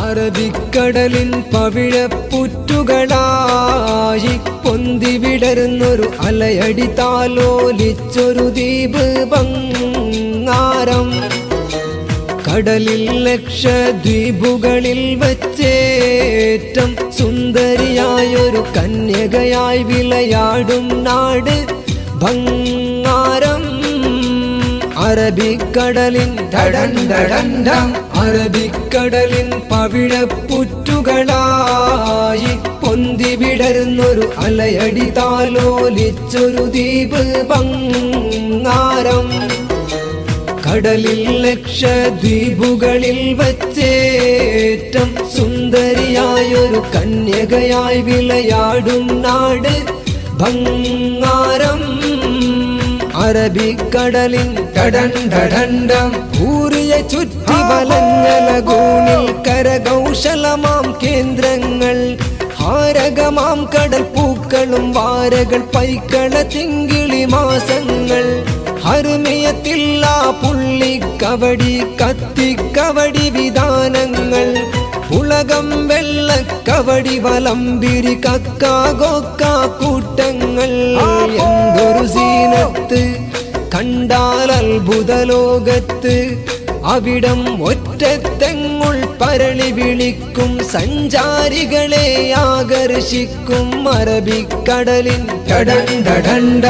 അറബിക്കടലിൻ പവിഴപ്പുറ്റുകളായി പൊന്തി വിടരുന്നൊരു അലയടി താലോലിച്ചൊരു ദ്വീപ് ബംഗാരം. കടലിൽ ലക്ഷദ്വീപുകളിൽ വച്ചേറ്റം സുന്ദരിയായൊരു കന്യകയായി വിളയാടും നാട് ബംഗാരം. അറബിക്കടലിൻ ഡഡണ്ടഡണ്ടം അറബിക്കടലിൻ പവിഴപ്പുറ്റുകളായി പൊന്തി വിടരുന്നൊരു അലയടി താലോലിച്ചൊരു ദ്വീപ് ബംഗാരം. കടലിൽ ലക്ഷദ്വീപുകളിൽ വച്ചേറ്റം സുന്ദരിയായൊരു കന്യകയായി വിളയാടും നാട് ബംഗാരം. അറബിക്കടലിൻ ഡഡണ്ടഡണ്ടം ഊറിയ ചുറ്റി വലഞ്ഞ ലഗൂണിൽ കരകൗശലമാം കേന്ദ്രങ്ങൾ, ഹാരകമാം കടൽ പൂക്കളും വാരകൾ, പൈക്കള തിങ്കിളി മാസങ്ങൾ, ഹർമിയത്തില്ല പുള്ളിക്കവടി കത്തിക്കവടി വിധാനങ്ങൾ, ഉലകം വെള്ളക്കവടി വലംബിരി കക്കാകൊക്ക കൂട്ടങ്ങൾ. എന്തൊരു സീനത്ത് കണ്ടാൽ അത്ഭുത ലോകത്ത്, അവിടം ഒറ്റത്തെങ്ങുൾ പരളി വിളിക്കും സഞ്ചാരികളെ ആകർഷിക്കും അറബിക്കടലിൻ ഡഡണ്ടഡണ്ട